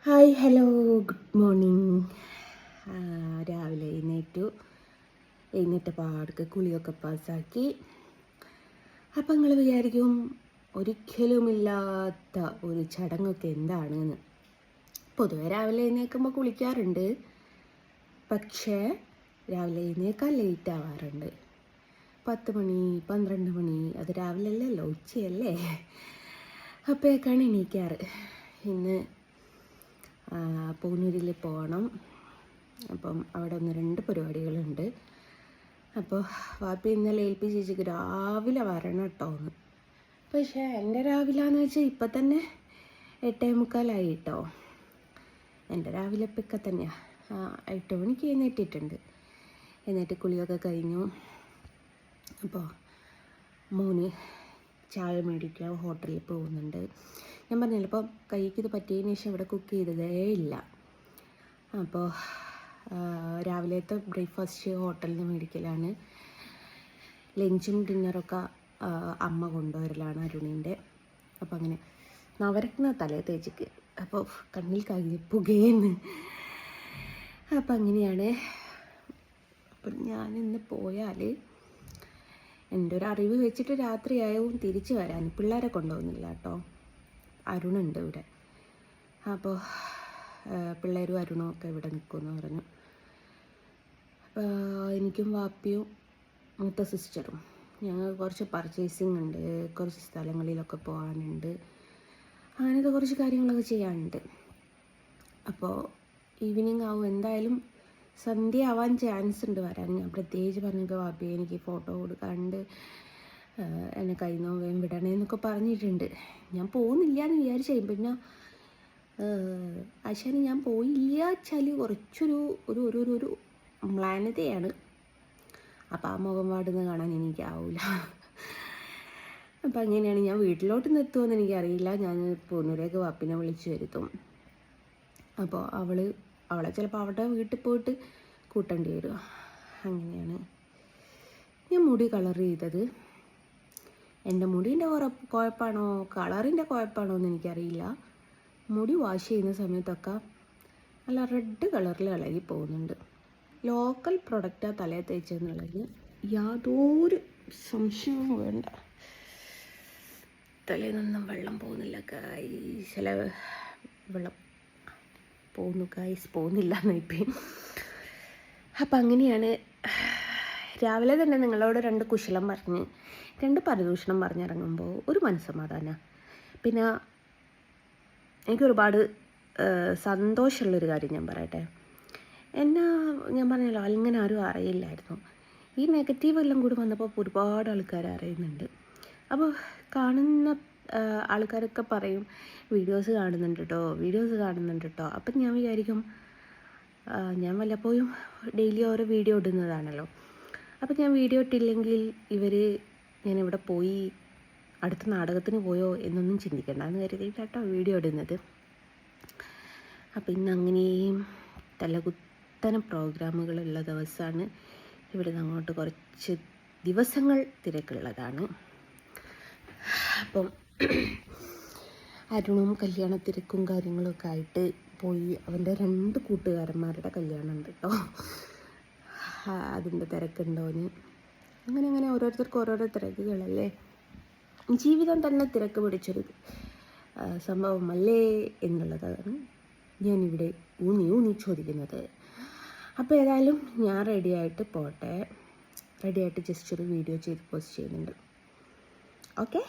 Hi hello good morning. രാവിലെ എഴുന്നേറ്റ പാടക്ക് കുളിയൊക്കെ പാസ്സാക്കി. അപ്പം നിങ്ങൾ വിചാരിക്കും ഒരിക്കലുമില്ലാത്ത ഒരു ചടങ്ങൊക്കെ എന്താണെന്ന്. പൊതുവെ രാവിലെ എഴുന്നേൽക്കുമ്പോൾ കുളിക്കാറുണ്ട്, പക്ഷേ രാവിലെ എഴുന്നേൽക്കാൻ ലേറ്റ് ആവാറുണ്ട്. 10 മണി 12 മണി, അത് രാവിലെ അല്ലല്ലോ, ഉച്ചയല്ലേ. അപ്പോഴേക്കാണ് എണീക്കാറ്. ഇന്ന് പൂനൂരിൽ പോകണം. അപ്പം അവിടെ 1-2 പരിപാടികളുണ്ട്. അപ്പോൾ വാപ്പി ഇന്നലെ ഏൽപ്പിച്ചിട്ട് രാവിലെ വരണം കേട്ടോ എന്ന്. പക്ഷേ എൻ്റെ രാവിലെന്ന് വെച്ചാൽ ഇപ്പം തന്നെ 8:45 കേട്ടോ. എൻ്റെ രാവിലെ ഇപ്പൊക്കെ തന്നെയാണ്. 8 മണിക്ക് എഴുന്നേറ്റിട്ടുണ്ട്. എന്നിട്ട് കുളിയൊക്കെ കഴിഞ്ഞു. അപ്പോൾ മോന് ചായ മേടിക്കാൻ ഹോട്ടലിൽ പോകുന്നുണ്ട്. ഞാൻ പറഞ്ഞില്ല, ഇപ്പോൾ കൈക്ക് ഇത് പറ്റിയതിന് ശേഷം ഇവിടെ കുക്ക് ചെയ്തതേ ഇല്ല. അപ്പോൾ രാവിലത്തെ ബ്രേക്ക്ഫാസ്റ്റ് ഹോട്ടലിൽ നിന്ന് മേടിക്കലാണ്. ലഞ്ചും ഡിന്നറൊക്കെ അമ്മ കൊണ്ടുവരലാണ് അരുണിൻ്റെ. അപ്പോൾ അങ്ങനെ നവരത്ന തലേ തേച്ചിക്ക്. അപ്പോൾ കണ്ണിൽ പുകയെന്ന്. അപ്പം അങ്ങനെയാണ്. അപ്പം ഞാനിന്ന് പോയാൽ എൻ്റെ ഒരു അറിവ് വെച്ചിട്ട് രാത്രിയായവും തിരിച്ച് വരാൻ. പിള്ളേരെ കൊണ്ടുപോകുന്നില്ല കേട്ടോ, അരുണുണ്ട് ഇവിടെ. അപ്പോൾ പിള്ളേരും അരുണും ഒക്കെ ഇവിടെ നിൽക്കുമെന്ന് പറഞ്ഞു. അപ്പോൾ എനിക്കും വാപ്പിയും മൂത്ത സിസ്റ്ററും ഞങ്ങൾ കുറച്ച് പർച്ചേസിങ് ഉണ്ട്, കുറച്ച് സ്ഥലങ്ങളിലൊക്കെ പോകാനുണ്ട്, അങ്ങനത്തെ കുറച്ച് കാര്യങ്ങളൊക്കെ ചെയ്യാനുണ്ട്. അപ്പോൾ ഈവനിങ് ആവും, എന്തായാലും സന്ധ്യ ആവാൻ ചാൻസ് ഉണ്ട് വരാൻ. ഞാൻ പ്രത്യേകിച്ച് പറഞ്ഞിട്ട് വാപ്പി എനിക്ക് ഫോട്ടോ കൊടുക്കാണ്ട് എന്നെ കൈനോവേം വിടണേന്നൊക്കെ പറഞ്ഞിട്ടുണ്ട്. ഞാൻ പോകുന്നില്ല എന്ന് വിചാരിച്ചു. പിന്നെ ആശാന് ഞാൻ പോയില്ല വെച്ചാൽ കുറച്ചൊരു ഒരു ഒരു ഒരു മ്ലാനതയാണ്. അപ്പോൾ ആ മുഖം പാടുന്ന കാണാൻ എനിക്കാവില്ല. അപ്പം അങ്ങനെയാണ്. ഞാൻ വീട്ടിലോട്ട് എത്തുമെന്ന് എനിക്കറിയില്ല. ഞാൻ പൂനൂരേക്ക് വാപ്പിനെ വിളിച്ചു വരുത്തും. അപ്പോൾ അവളെ ചിലപ്പോൾ അവളുടെ വീട്ടിൽ പോയിട്ട് കൂട്ടേണ്ടി വരും. അങ്ങനെയാണ്. ഞാൻ മുടി കളർ ചെയ്തത്. എൻ്റെ മുടീൻ്റെ കുഴപ്പമാണോ കളറിൻ്റെ കുഴപ്പമാണോ എന്ന് എനിക്കറിയില്ല. മുടി വാഷ് ചെയ്യുന്ന സമയത്തൊക്കെ നല്ല റെഡ് കളറിൽ ഇളകി പോകുന്നുണ്ട്. ലോക്കൽ പ്രൊഡക്റ്റാണ് തലയിൽ തേച്ചെന്നുള്ളതിന് യാതൊരു സംശയവും വേണ്ട. തലയിൽ നിന്നും വെള്ളം പോകുന്നില്ല ചില വെള്ളം പോകുന്നില്ല എന്നിപ്പം. അപ്പം അങ്ങനെയാണ്. രാവിലെ തന്നെ നിങ്ങളോട് 2 കുശലം പറഞ്ഞ് 2 പരദൂഷണം പറഞ്ഞിറങ്ങുമ്പോൾ ഒരു മനസ്സമാധാനം. പിന്നെ എനിക്കൊരുപാട് സന്തോഷമുള്ളൊരു കാര്യം ഞാൻ പറയട്ടെ. ഞാൻ പറഞ്ഞല്ലോ, അങ്ങനെ ആരും അറിയില്ലായിരുന്നു. ഈ നെഗറ്റീവ് എല്ലാം കൂടി വന്നപ്പോൾ ഒരുപാട് ആൾക്കാർ അറിയുന്നുണ്ട്. അപ്പോൾ കാണുന്ന ആൾക്കാരൊക്കെ പറയും വീഡിയോസ് കാണുന്നുണ്ട് കേട്ടോ. അപ്പം ഞാൻ വിചാരിക്കും, ഞാൻ വല്ലപ്പോഴും ഡെയിലി ഓരോ വീഡിയോ ഇടുന്നതാണല്ലോ. അപ്പം ഞാൻ വീഡിയോ ഇട്ടില്ലെങ്കിൽ ഞാനിവിടെ പോയി അടുത്ത നാടകത്തിന് പോയോ എന്നൊന്നും ചിന്തിക്കേണ്ടെന്ന് കരുതിയിട്ട് കേട്ടോ വീഡിയോ ഇടുന്നത്. അപ്പം ഇന്ന് അങ്ങനെയും തലകുത്തനം പ്രോഗ്രാമുകളുള്ള ദിവസമാണ്. ഇവിടെ നിന്ന് അങ്ങോട്ട് കുറച്ച് ദിവസങ്ങൾ തിരക്കുള്ളതാണ്. അപ്പം അരുണും കല്യാണ തിരക്കും കാര്യങ്ങളൊക്കെ ആയിട്ട് പോയി. അവൻ്റെ 2 കൂട്ടുകാരന്മാരുടെ കല്യാണം ഉണ്ട് കേട്ടോ. അതിൻ്റെ തിരക്കുണ്ടോന്. അങ്ങനെ ഓരോരുത്തർക്കും ഓരോരോ തിരക്കുകളല്ലേ. ജീവിതം തന്നെ തിരക്ക് പിടിച്ചൊരു സംഭവമല്ലേ എന്നുള്ളതാണ് ഞാനിവിടെ ഊന്നി ചോദിക്കുന്നത്. അപ്പോൾ ഏതായാലും ഞാൻ റെഡിയായിട്ട് പോട്ടെ. റെഡിയായിട്ട് ജസ്റ്റ് ഒരു വീഡിയോ ചെയ്ത് പോസ്റ്റ് ചെയ്യുന്നുണ്ട്. ഓക്കെ.